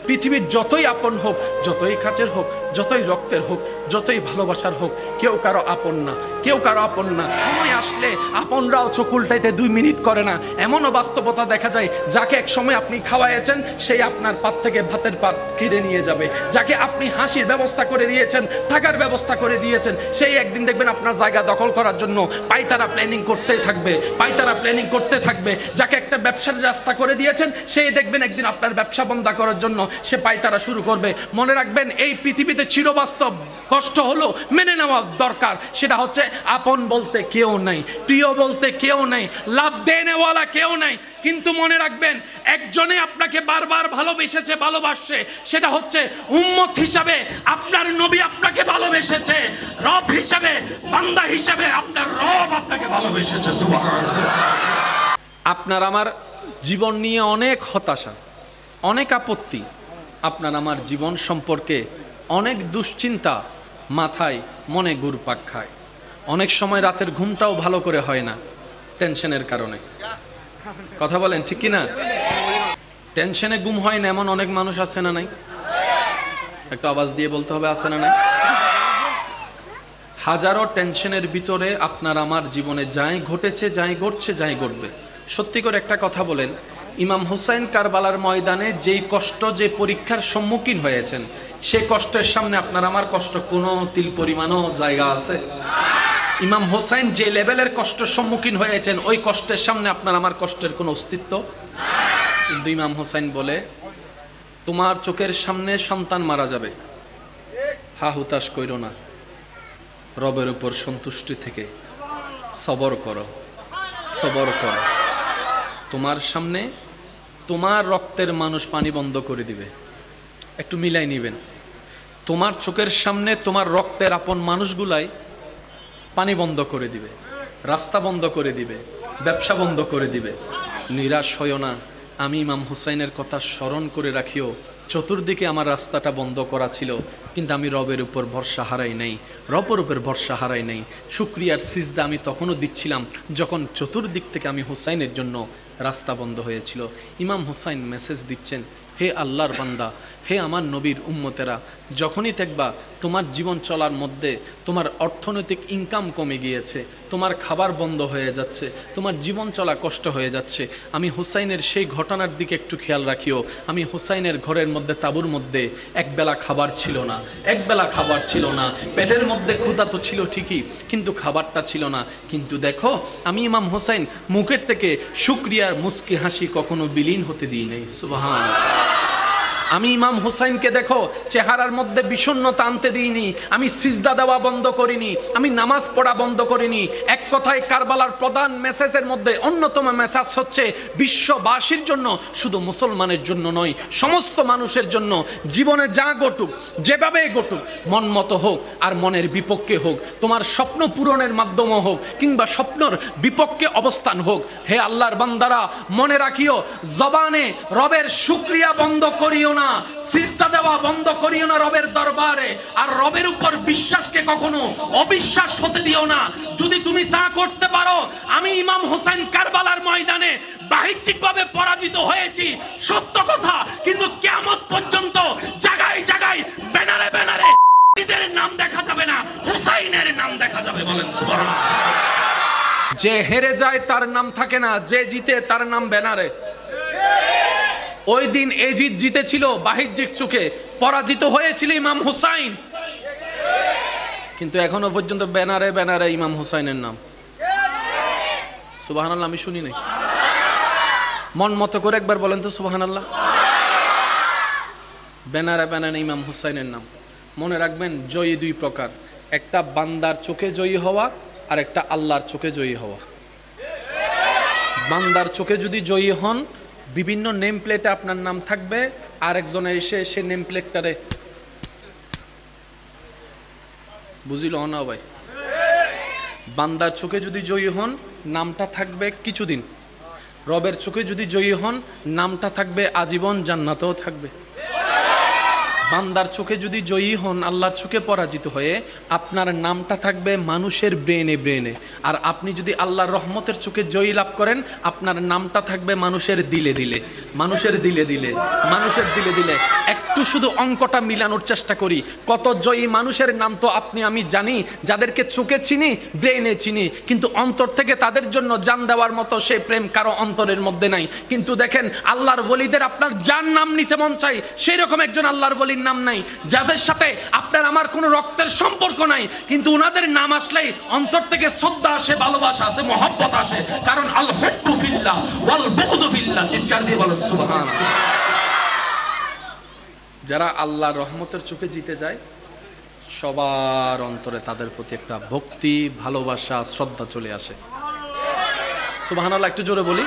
পৃথিবীর যতই আপন হোক, যতই কাছের হোক, যতই রক্তের হোক, যতই ভালোবাসার হোক, কেউ কারো আপন না, কেউ কারো আপন না। সময় আসলে আপনরাও চোখ উল্টাইতে 2 মিনিট করে না। এমনও বাস্তবতা দেখা যায়, যাকে এক সময় আপনি খাওয়াইয়েছেন সেই আপনার পাত থেকে ভাতের পাত কেড়ে নিয়ে যাবে। যাকে আপনি হাসির ব্যবস্থা করে দিয়েছেন, থাকার ব্যবস্থা করে দিয়েছেন, সেই একদিন দেখবেন আপনার জায়গা দখল করার জন্য পাইতারা প্ল্যানিং করতে থাকবে, পাইতারা প্ল্যানিং করতে থাকবে। যাকে একটা ব্যবসার রাস্তা করে দিয়েছেন, সেই দেখবেন একদিন আপনার ব্যবসা বন্ধ করার জন্য সে পাইতারা শুরু করবে। মনে রাখবেন, এই পৃথিবীতে চিরবাস্তব কষ্ট হলো মেনে নেওয়া দরকার। সেটা হচ্ছে আপন বলতে কেউ নাই, প্রিয় বলতে কেউ নাই, লাভ দেনেওয়ালা কেউ নাই। কিন্তু মনে রাখবেন, একজনে আপনাকে বারবার ভালোবেসেছে, ভালোবাসছে, সেটা হচ্ছে উম্মত হিসাবে আপনার নবী আপনাকে ভালোবেসেছে, রব হিসাবে, বান্দা হিসাবে আপনার রব আপনাকে ভালোবেসেছে। সুবহানাল্লাহ। আপনার আমার জীবন নিয়ে অনেক হতাশা, অনেক আপত্তি, আপনার আমার জীবন সম্পর্কে অনেক দুশ্চিন্তা মাথায় মনে ঘুরপাক খায়। অনেক সময় রাতের ঘুমটাও ভালো করে হয় না টেনশনের কারণে। কথা বলেন ঠিক কি না? টেনশনে ঘুম হয় না এমন অনেক মানুষ আছে না নাই? একটা আওয়াজ দিয়ে বলতে হবে, আছে না নাই? হাজারো টেনশনের ভিতরে আপনার আমার জীবনে যাই ঘটেছে, যাই ঘটছে, যাই ঘটবে। সত্যি করে একটা কথা বলেন, ইমাম হুসাইন কারবালার ময়দানে যেই কষ্ট, যে পরীক্ষার সম্মুখীন হয়েছেন, সেই কষ্টের সামনে আপনার আমার কষ্ট কোনো তিল পরিমাণও জায়গা আছে? ইমাম হুসাইন যে লেভেলের কষ্টের সম্মুখীন হয়েছেন, ওই কষ্টের সামনে আপনার আমার কষ্টের কোনো অস্তিত্ব। কিন্তু ইমাম হুসাইন বলে, তোমার চোখের সামনে সন্তান মারা যাবে, হা হুতাশ কইরো না, রবের উপর সন্তুষ্টি থেকে সবর করো, সবর করো। তোমার সামনে তোমার রক্তের মানুষ পানি বন্ধ করে দিবে, একটু মিলাই নিবেন। তোমার চোখের সামনে তোমার রক্তের আপন মানুষগুলাই পানি বন্ধ করে দিবে, রাস্তা বন্ধ করে দিবে, ব্যবসা বন্ধ করে দিবে। নিরাশ হইও না, আমি ইমাম হুসাইনের কথা স্মরণ করে রাখিও, চতুর্দিকে আমার রাস্তাটা বন্ধ করা ছিল, কিন্তু আমি রবের উপর ভরসা হারাই নাই, রবের উপর ভরসা হারাই নাই। শুকরিয়ার সিজদা আমি তখনও দিচ্ছিলাম যখন চতুর্দিক থেকে আমি হুসাইনের জন্য রাস্তা বন্ধ হয়েছিল। ইমাম হুসাইন মেসেজ দিচ্ছেন, হে আল্লাহর বান্দা, হে আমার নবীর উম্মতেরা, যখনই দেখবা তোমার জীবন চলার মধ্যে তোমার অর্থনৈতিক ইনকাম কমে গিয়েছে, তোমার খাবার বন্ধ হয়ে যাচ্ছে, তোমার জীবন চলা কষ্ট হয়ে যাচ্ছে, আমি হুসাইনের সেই ঘটনার দিকে একটু খেয়াল রাখিও। আমি হুসাইনের ঘরের মধ্যে, তাঁবুর মধ্যে একবেলা খাবার ছিল না, একবেলা খাবার ছিল না, পেটের মধ্যে ক্ষুধা তো ছিল ঠিকই, কিন্তু খাবারটা ছিল না। কিন্তু দেখো, আমি ইমাম হুসাইন মুখের থেকে শুকরিয়ার মুস্কি হাসি কখনো বিলীন হতে দিই নাই। সুবহানাল্লাহ। আমি ইমাম হুসাইনকে দেখো চেহারার মধ্যে বিষণ্ণতা আনতে দিইনি, আমি সিজদা দেওয়া বন্ধ করিনি, আমি নামাজ পড়া বন্ধ করিনি। এক কথায় কারবালার প্রধান মেসেজের মধ্যে অন্যতম মেসেজ হচ্ছে বিশ্ববাসীর জন্য, শুধু মুসলমানের জন্য নয়, সমস্ত মানুষের জন্য। জীবনে যা ঘটুক, যেভাবে ঘটুক, মন মতো হোক আর মনের বিপক্ষে হোক, তোমার স্বপ্ন পূরণের মাধ্যমে হোক কিংবা স্বপ্নর বিপক্ষে অবস্থান হোক, হে আল্লাহর বান্দারা মনে রাখিও, জবানে রবের শুকরিয়া বন্ধ করিও না, সিজদা দেওয়া বন্ধ করিও না রবের দরবারে, আর রবের উপর বিশ্বাসকে কখনো অবিশ্বাস হতে দিও না। যদি তুমি তা করতে পারো, আমি ইমাম হুসাইন কারবালার ময়দানে বাহ্যিকভাবে পরাজিত হয়েছি সত্য কথা, কিন্তু কিয়ামত পর্যন্ত জায়গায় জায়গায় ব্যানারে ব্যানারে ঈদের নাম দেখা যাবে না, হুসাইনের নাম দেখা যাবে। বলেন সুবহানাল্লাহ। যে হেরে যায় তার নাম থাকে না, যে জিতে তার নাম ব্যানারে। ওই দিন এজিদ জিতেছিল বাহ্যিক চোখে, পরাজিত হয়েছিল ইমাম হুসাইন, কিন্তু এখনো পর্যন্ত ব্যানারে ব্যানারে ইমাম হুসাইনের নাম। সুবহানাল্লাহ। আমি শুনি নাই, মন মতো করে একবার বলেন তো সুবহানাল্লাহ। ব্যানারে ব্যানারে ইমাম হুসাইনের নাম। মনে রাখবেন, জয়ী দুই প্রকার, একটা বান্দার চোখে জয়ী হওয়া আর একটা আল্লাহর চোখে জয়ী হওয়া। বান্দার চোখে যদি জয়ী হন, বিভিন্ন নেম প্লেটে আপনার নাম থাকবে, আর একজনে এসে সে নেম প্লেটটারে বুঝিল না ভাই। বান্দার চোখে যদি জয়ী হন, নামটা থাকবে কিছুদিন, রবের চোখে যদি জয়ী হন, নামটা থাকবে আজীবন, জান্নাতেও থাকবে। বান্দার চোখে যদি জয়ী হন, আল্লাহর চোখে পরাজিত হয়ে আপনার নামটা থাকবে মানুষের ব্রেনে ব্রেনে। আর আপনি যদি আল্লাহর রহমতের চোখে জয়ী লাভ করেন, আপনার নামটা থাকবে মানুষের দিলে দিলে, মানুষের দিলে দিলে, মানুষের দিলে দিলে। একটু শুধু অঙ্কটা মিলানোর চেষ্টা করি। কত জয়ী মানুষের নাম তো আপনি আমি জানি, যাদেরকে চোখে চিনি, ব্রেনে চিনি, কিন্তু অন্তর থেকে তাদের জন্য জান দেওয়ার মতো সে প্রেম কারো অন্তরের মধ্যে নাই। কিন্তু দেখেন আল্লাহর ওলিদের আপনার যার নাম নিতে মন চাই, সেই রকম একজন আল্লাহর ওলির নাম নাই, যাদের সাথে আপনার আমার কোনো রক্তের সম্পর্ক নাই, কিন্তু ওনাদের নাম আসলেই অন্তর থেকে শ্রদ্ধা আসে, ভালোবাসা আসে, মহব্বত আসে। কারণ আল হুব্বু ফিল্লাহ ওয়াল বুগদু ফিল্লাহ। চিৎকার দিয়ে বলেন সুবহানাল্লাহ। যারা আল্লাহর রহমতের চোখে জিতে যায়, সবার অন্তরে তাদের প্রতি একটা ভক্তি, ভালোবাসা, শ্রদ্ধা চলে আসে। সুবহানাল্লাহ। একটু জোরে বলি।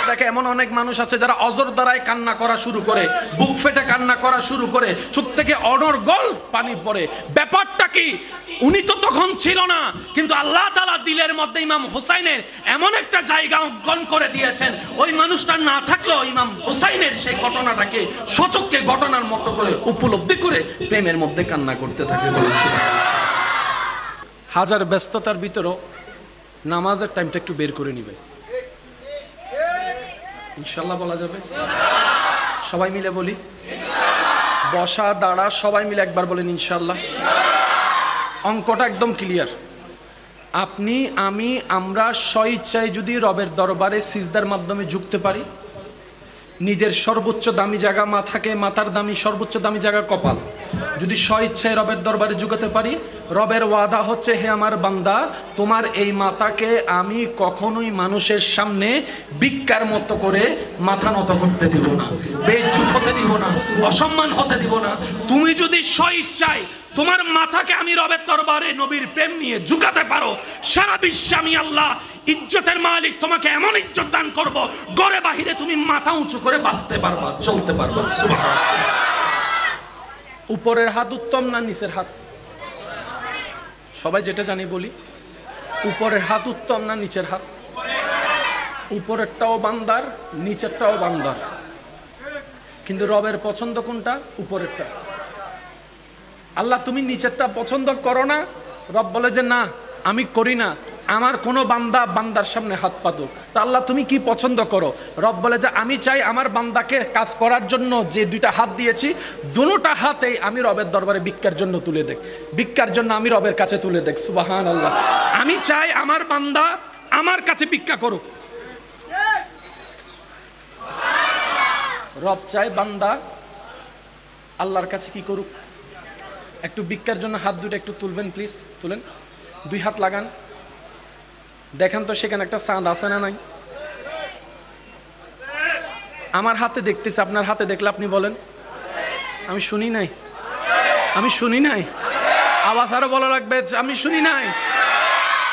দেখে এমন অনেক মানুষ আছে যারা অজর দ্বারায় কান্না করা শুরু করে, বুক ফেটে কান্না করা শুরু করে, চোখ থেকে অনর্গল পানি পড়ে। ব্যাপারটা কি? উনি তো তখন ছিল না, কিন্তু আল্লাহ তাআলা দিলের মধ্যে ইমাম হুসাইনের এমন একটা জায়গা অঙ্কন করে দিয়েছেন, ওই মানুষটা না থাকলেও ইমাম হুসাইনের সেই ঘটনাটাকে সচক্ষে ঘটনার মতো করে উপলব্ধি করে প্রেমের মধ্যে কান্না করতে থাকে। বলেছিল হাজার ব্যস্ততার ভিতরেও নামাজের টাইমটা একটু বের করে নেবেন, ইনশাল্লাহ বলা যাবে। সবাই মিলে বলি, বসা দাঁড়া সবাই মিলে একবার বলেন ইনশাল্লাহ। অঙ্কটা একদম ক্লিয়ার। আপনি আমি আমরা স্বইচ্ছায় যদি রবের দরবারে সিজদার মাধ্যমে ঝুঁকতে পারি, নিজের সর্বোচ্চ দামি জায়গা মাথাকে, মাথার দামি সর্বোচ্চ দামি জায়গা কপাল, যদি স্বইচ্ছায় রবের দরবারে ঝুঁকাতে পারি, রবের ওয়াদা হচ্ছে, হে আমার বান্দা, তোমার এই মাথাকে আমি কখনোই মানুষের সামনে ভিক্ষার মতো করে মাথা নত করতে দিব না, বেইজ্জত হতে দিব না, অসম্মান হতে দিব না। তুমি যদি স্বইচ্ছায় তোমার মাথাকে আমি রবের দরবারে নবীর প্রেম নিয়ে ঝুঁকাতে পারো, সারা বিশ্বে আমি আল্লাহ ইজ্জতের মালিক তোমাকে এমন ইজ্জত দান করব, ঘরে বাহিরে তুমি মাথা উঁচু করে বাঁচতে পারবা, চলতে পারবা। সুবহানাল্লাহ। উপরের হাত উত্তম না নিচের হাত? সবাই যেটা জানি বলি, উপরের হাত উত্তম না নিচের হাত? উপরেরটাও বান্দার, নিচেরটাও বান্দার, কিন্তু রবের পছন্দ কোনটা? উপরেরটা। আল্লাহ তুমি নিচেরটা পছন্দ করো না, রব বলে যে না আমি করি না, আমার কোনো বান্দা বান্দার সামনে হাত পাতো। তা আল্লাহ তুমি কি পছন্দ করো? রব বলে যে আমি চাই আমার বান্দাকে কাজ করার জন্য যে দুইটা হাত দিয়েছি, দুটোটা হাতেই আমি রবের দরবারে ভিক্ষার জন্য তুলে দেখ, ভিক্ষার জন্য আমি রবের কাছে তুলে দেখ। সুবহানাল্লাহ। আমি চাই আমার বান্দা আমার কাছে ভিক্ষা করুক। রব চাই বান্দা আল্লাহর কাছে কি করুক? একটু ভিক্ষার জন্য হাত দুটো একটু তুলবেন প্লিজ, তুলেন, দুই হাত লাগান, দেখেন তো সেখানে একটা চাঁদ আছে না নাই? আমার হাতে দেখতেছি, আপনার হাতে দেখলে আপনি বলেন আমি শুনি নাই, আমি শুনি নাই। আওয়াজ আরো বলা লাগবে, আমি শুনি নাই।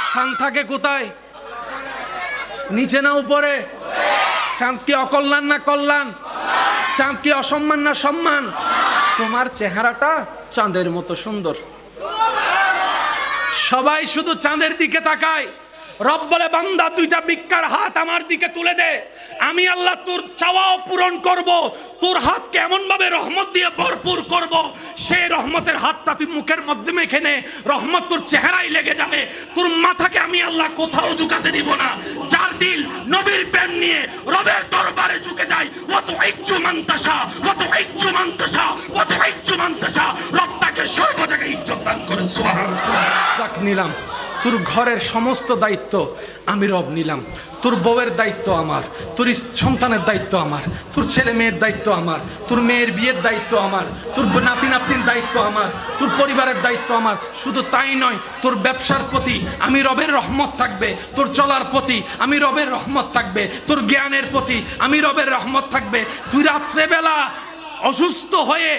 চাঁদ থাকে কোথায়? নিচে না উপরে? চাঁদ কি অকল্যাণ না কল্যাণ? চাঁদ কি অসম্মান না সম্মান? তোমার চেহারাটা চাঁদের মতো সুন্দর। সবাই শুধু চাঁদের দিকে তাকায়। রব বলে বান্দা দুইটা ভিক্ষার হাত আমার দিকে তুলে দে, আমি আল্লাহ তোর চাওয়াও পূরণ করব, তোর হাতকে এমন ভাবে রহমত দিয়ে ভরপুর করব, সেই রহমতের হাতটা তুই মুখের মধ্যে মেখে নে, রহমত তোর চেহারায় লেগে যাবে। তোর মাথাকে আমি আল্লাহ কোথাও ঝুঁকাতে দিব না। যার দিল নবীর প্রেম নিয়ে রবের দরবারে ঝুঁকে যায়, ওয়াতু ইজ্জু মানতাশা ওয়াতু ইজ্জু মানতাশা ওয়াতু ইজ্জু মানতাশা, রব তাকে সর্ব জায়গায় ইজ্জত দান করেন। সুবহানাল্লাহ। যাক নিলাম তোর ঘরের সমস্ত দায়িত্ব আমি রব নিলাম, তোর বউয়ের দায়িত্ব আমার, তোর সন্তানের দায়িত্ব আমার, তোর ছেলে মেয়ের দায়িত্ব আমার, তোর মেয়ের বিয়ের দায়িত্ব আমার, তোর নাতি নাতনির দায়িত্ব আমার, তোর পরিবারের দায়িত্ব আমার। শুধু তাই নয়, তোর ব্যবসার প্রতি আমি রবের রহমত থাকবে, তোর চলার প্রতি আমি রবের রহমত থাকবে, তোর জ্ঞানের প্রতি আমি রবের রহমত থাকবে। তুই রাত্রেবেলা অসুস্থ হয়ে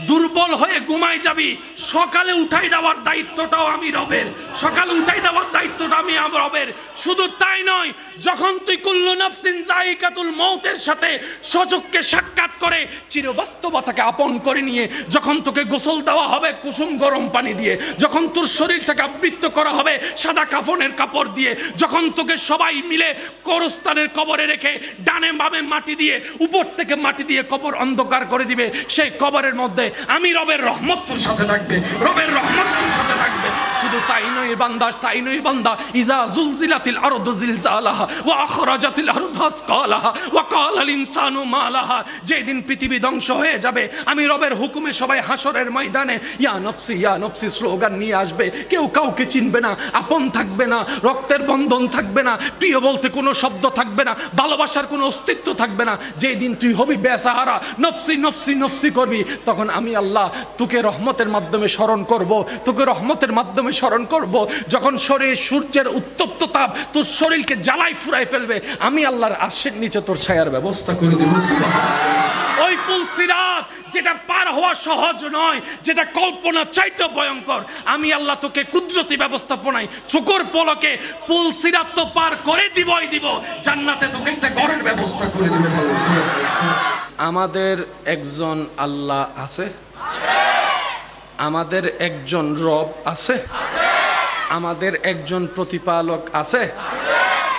দুর্বল হয়ে ঘুমাই যাবি, সকালে উঠাই দেওয়ার দায়িত্বটাও আমি রবের, সকালে উঠাই দেওয়ার দায়িত্বটা আমি রবের। শুধু তাই নয়, যখন তুই কুল্লু নাফসিন যায়িকাতুল মউতের সাথে সচক্ষে সাক্ষাৎ করে চিরবাস্তবতাকে আপন করে নিয়ে যখন তোকে গোসল দেওয়া হবে কুসুম গরম পানি দিয়ে, যখন তোর শরীরটাকে আবৃত করা হবে সাদা কাফনের কাপড় দিয়ে, যখন তোকে সবাই মিলে কবরস্থানের কবরে রেখে ডানে বামে মাটি দিয়ে উপর থেকে মাটি দিয়ে কবর অন্ধকার করে দিবে, সেই কবরের মধ্যে আমি রবের রহমত তোর সাথে থাকবে, রবের রহমত তোর সাথে থাকবে। শুধু তাই নয় বান্দা, তাই নয় বান্দা, ইজা জুলজিলাতিল আরদু জিলজালাহা ওয়া আখরাজাতিল আরদু আসকালাহা ওয়া ক্বালাল ইনসানু মা লাহা। যেদিন পৃথিবী ধ্বংস হয়ে যাবে, আমি রবের হুকুমে সবাই হাসরের ময়দানে ইয়া নফসি স্লোগান নিয়ে আসবে। কেউ কাউকে চিনবে না, আপন থাকবে না, রক্তের বন্ধন থাকবে না, প্রিয় বলতে কোনো শব্দ থাকবে না, ভালোবাসার কোনো অস্তিত্ব থাকবে না। যেই দিন তুই হবি বেসাহারা, নফসি নফসি নফসি করবি, তখন আমি আল্লাহ তোকে রহমতের মাধ্যমে স্মরণ করব, তোকে রহমতের মাধ্যমে স্মরণ করব। যখন শরীর সূর্যের উত্তপ্ত তাপ তোর শরীরকে জ্বালাই ফুরাই ফেলবে, আমি আল্লাহর আরশের নিচে তোর ছায়ার ব্যবস্থা করে দেব। ওই পুল সিরাত যেটা পার হওয়া সহজ নয়, যেটা কল্পনা চাইতে ভয়ঙ্কর, আমি আল্লাহ তোকে কুদরতি ব্যবস্থাপনায় চোখের পলকে পুল সিরাত তো পার করে দিবই দিব, জান্নাতে তোকে একটা ঘরের ব্যবস্থা করে দিবে। আমাদের একজন আল্লাহ আছে, আমাদের একজন রব আছে, আমাদের একজন প্রতিপালক আছে,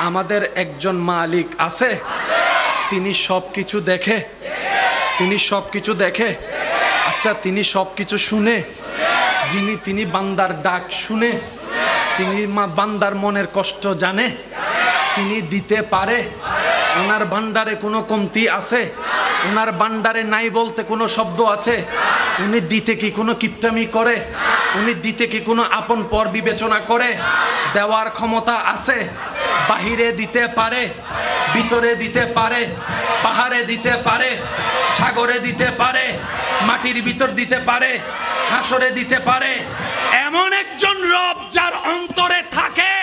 আমাদের একজন মালিক আছে। তিনি সব কিছু দেখে, তিনি সব কিছু দেখে। আচ্ছা, তিনি সব কিছু শুনে, তিনি বান্দার ডাক শুনে, তিনি বান্দার মনের কষ্ট জানে, তিনি দিতে পারে। ওনার ভান্ডারে কোনো কমতি আছে? ওনার ভান্ডারে নাই বলতে কোনো শব্দ আছে? উনি দিতে কি কোনো কিপটামি করে? উনি দিতে কি কোনো আপন পর বিবেচনা করে? দেওয়ার ক্ষমতা আছে। বাহিরে দিতে পারে, ভিতরে দিতে পারে, পাহাড়ে দিতে পারে, সাগরে দিতে পারে, মাটির ভিতর দিতে পারে, হাসরে দিতে পারে। এমন একজন রব যার অন্তরে থাকে,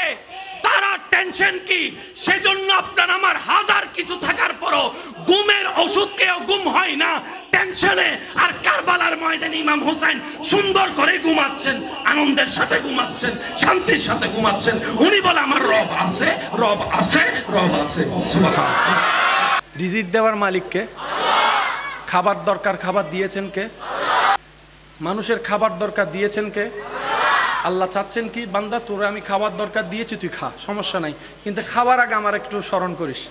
তারা টেনশন কি? সেজন্য আপনার আমার হাজার কিছু থাকার পরও গুমের ওষুধকেও গুম হয় না টেনশনে। আর কারবালার ময়দানে ইমাম হুসাইন সুন্দর করে ঘুমাচ্ছেন, আনন্দের সাথে ঘুমাচ্ছেন, শান্তির সাথে ঘুমাচ্ছেন। উনি বলে আমার রব আছে, রব আছে, রব আছে। সুবহানাল্লাহ। রিজিক দেওয়ার মালিককে, খাবার দরকার খাবার দিয়েছেন কে? মানুষের খাবার দরকার দিয়েছেন কে? আল্লাহ চাচ্ছেন কি, বান্দা তোরে আমি খাবার দরকার দিয়েছি, তুই খা, সমস্যা নাই, কিন্তু খাবার আগে আমার একটু স্মরণ করিস।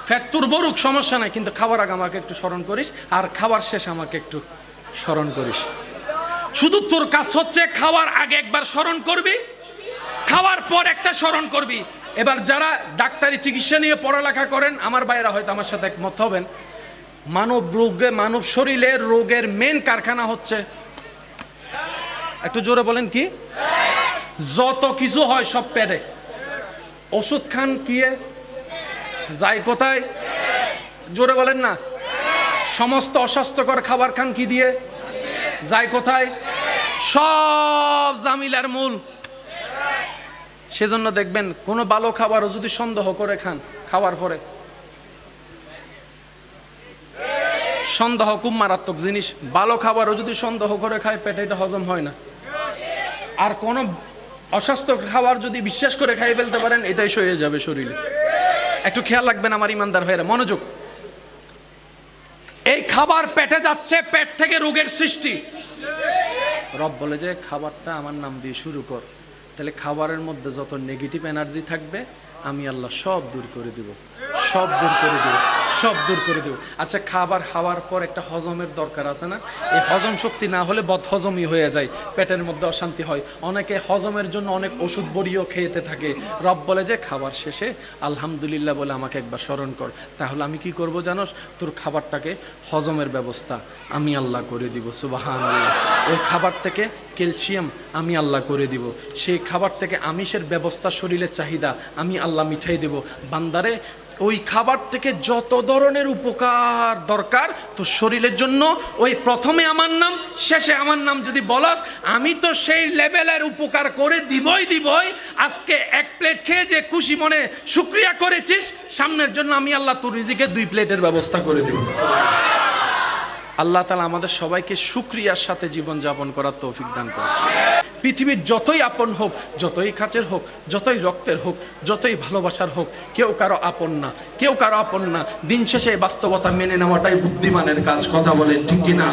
ফ্যাট তোর বরুক, সমস্যা নাই, কিন্তু খাবার আগে আমাকে একটু স্মরণ করিস, আর খাবার শেষে আমাকে একটু স্মরণ করিস। শুধু তোর কাজ হচ্ছে খাওয়ার আগে একবার স্মরণ করবি, খাওয়ার পর একটা স্মরণ করবি। এবার যারা ডাক্তারি চিকিৎসা নিয়ে পড়ালেখা করেন, আমার ভাইরা হয়তো আমার সাথে একমত হবেন, মানব রোগে, মানব শরীরের রোগের মেন কারখানা হচ্ছে, একটু জোরে বলেন কি? যত কিছু হয় সব পেটে। ওষুধ খান কি যায় কোথায়? জোরে বলেন না। সমস্ত অস্বাস্থ্যকর খাবার খান কি দিয়ে? যায় কোথায়? সব জামিলার মূল। সেজন্য দেখবেন কোনো ভালো খাবারও যদি সন্দেহ করে খান, খাওয়ার পরে সন্দেহ খুব মারাত্মক জিনিস। ভালো খাবারও যদি সন্দেহ করে খায়, পেটে এটা হজম হয় না। আর কোনো অস্বাস্থ্য খাবার যদি বিশ্বাস করে খাই ফেলতে পারেন, এটাই সয়ে যাবে শরীরে। একটু খেয়াল রাখবেন আমার ইমানদার ভাইয়েরা, মনোযোগ। এই খাবার পেটে যাচ্ছে, পেট থেকে রোগের সৃষ্টি। রব বলে যে খাবারটা আমার নাম দিয়ে শুরু কর, তাহলে খাবারের মধ্যে যত নেগেটিভ এনার্জি থাকবে আমি আল্লাহ সব দূর করে দিব, সব দূর করে দিব, সব দূর করে দেব। আচ্ছা, খাবার খাওয়ার পর একটা হজমের দরকার আছে না? এই হজম শক্তি না হলে বদহজমই হয়ে যায়, পেটের মধ্যে অশান্তি হয়। অনেকে হজমের জন্য অনেক ওষুধ বড়িও খেতে থাকে। রব বলে যে খাবার শেষে আলহামদুলিল্লাহ বলে আমাকে একবার স্মরণ কর, তাহলে আমি কি করব জানোস? তোর খাবারটাকে হজমের ব্যবস্থা আমি আল্লাহ করে দিব। সুবহানাল্লাহ। ওই খাবার থেকে ক্যালসিয়াম আমি আল্লাহ করে দিব, সেই খাবার থেকে আমিষের ব্যবস্থা, শরীরের চাহিদা আমি আল্লাহ মিঠাই দেব। বান্দারে ওই খাবার থেকে যত ধরনের উপকার দরকার তোর শরীরের জন্য, ওই প্রথমে আমার নাম, শেষে আমার নাম যদি বলাস, আমি তো সেই লেভেলের উপকার করে দিবই দিবই। আজকে এক প্লেট খেয়ে যে খুশি মনে শুকরিয়া করেছিস, সামনের জন্য আমি আল্লাহ তোর রিজিকের 2 প্লেটের ব্যবস্থা করে দেব। আল্লাহ তাআলা আমাদের সবাইকে শুকরিয়ার সাথে জীবন যাপন করার তৌফিক দান করুন। পৃথিবীর যতই আপন হোক, যতই কাছের হোক, যতই রক্তের হোক, যতই ভালোবাসার হোক, কেউ কারো আপন না, কেউ কারো আপন না। দিন শেষে বাস্তবতা মেনে নেওয়াটাই বুদ্ধিমানের কাজ। কথা বলে ঠিক কিনা?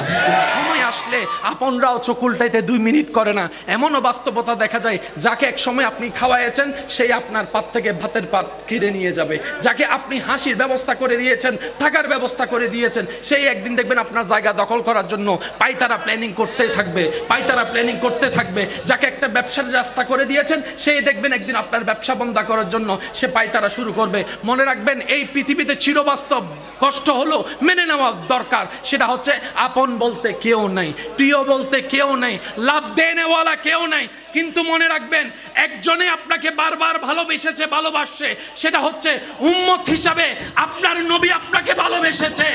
সময় আসলে আসলে আপনরাও চোখ উল্টাইতে 2 মিনিট করে না। এমনও বাস্তবতা দেখা যায়, যাকে এক সময় আপনি খাওয়াইয়েছেন সেই আপনার পাত থেকে ভাতের পাত কেড়ে নিয়ে যাবে। যাকে আপনি হাসির ব্যবস্থা করে দিয়েছেন, থাকার ব্যবস্থা করে দিয়েছেন, সেই একদিন দেখবেন আপনার জায়গা দখল করার জন্য পায়তারা প্ল্যানিং করতে থাকবে, পায়তারা প্ল্যানিং করতে থাকবে। যাকে একটা ব্যবসার রাস্তা করে দিয়েছেন, সেই দেখবেন একদিন আপনার ব্যবসা বন্ধ করার জন্য সে পায়তারা শুরু করবে। মনে রাখবেন, এই পৃথিবীতে চিরবাস্তব কষ্ট হলো মেনে নেওয়া দরকার। সেটা হচ্ছে আপন বলতে কেউ নাই, প্রিয় বলতে কেউ নাই, লাভ দেনেওয়ালা কেউ নাই। কিন্তু মনে রাখবেন, একজনে আপনাকে বারবার ভালোবেসেছে, ভালোবাসছে, সেটা হচ্ছে উম্মত হিসাবে আপনার নবী আপনাকে ভালোবেসেছে,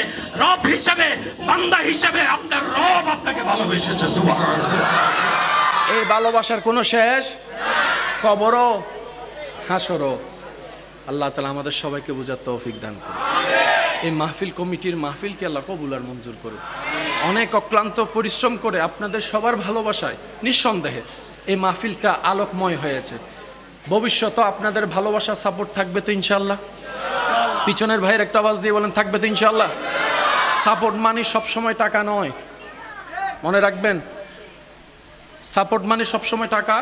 রব হিসাবে, বান্দা হিসাবে আপনার রব আপনাকে ভালোবেসেছে। সুবহানাল্লাহ। এই ভালোবাসার কোনো শেষ, কবরও হাসরও। আল্লাহ তাআলা আমাদের সবাইকে বুঝার তৌফিক দান করুন। এই মাহফিল কমিটির মাহফিলকে আল্লাহ কবুল আর মঞ্জুর করুন। অনেক অক্লান্ত পরিশ্রম করে আপনাদের সবার ভালোবাসায় নিঃসন্দেহে এই মাহফিলটা আলোকময় হয়েছে। ভবিষ্যতে আপনাদের ভালোবাসা সাপোর্ট থাকবে তো ইনশাআল্লাহ? পিছনের ভাইয়ের একটা আওয়াজ দিয়ে বলেন, থাকবে তো ইনশাআল্লাহ? সাপোর্ট মানে সবসময় টাকা নয়, মনে রাখবেন। সাপোর্ট মানে সবসময় টাকা।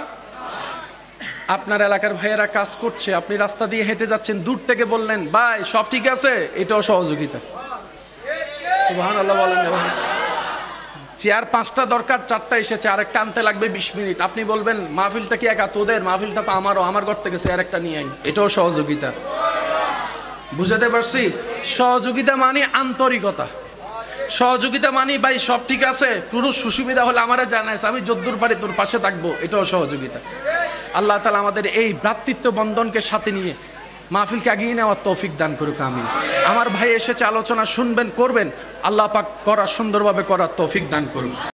আপনার এলাকার ভাইয়েরা কাজ করছে, আপনি রাস্তা দিয়ে হেঁটে যাচ্ছেন, দূর থেকে বললেন ভাই সব ঠিক আছে, এটাও সহযোগিতা। সুবহানাল্লাহ বলেন। চেয়ার 5টা দরকার, 4টা এসেছে, আরেকটা আনতে লাগবে 20 মিনিট। আপনি বলবেন মাহফিলটা কি একা তোদের? মাহফিলটা তো আমারও, আমার ঘর থেকে চেয়ার একটা নিয়ে আই, এটাও সহযোগিতা। বুঝাতে পারছি? সহযোগিতা মানে আন্তরিকতা। সহযোগিতা মানে ভাই সব ঠিক আছে, কোনো সুবিধা হলে আমারে জানাইস, আমি যদ্দূর পারি তোর পাশে থাকবো, এটাও সহযোগিতা। আল্লাহ তাআলা আমাদের এই ভ্রাতৃত্ব বন্ধনকে সাথে নিয়ে মাহফিলকে এগিয়ে নেওয়ার তৌফিক দান করুক, আমিন। আমার ভাই এসেছে, আলোচনা শুনবেন, করবেন, আল্লাহ পাক করা সুন্দরভাবে করার তৌফিক দান করুন।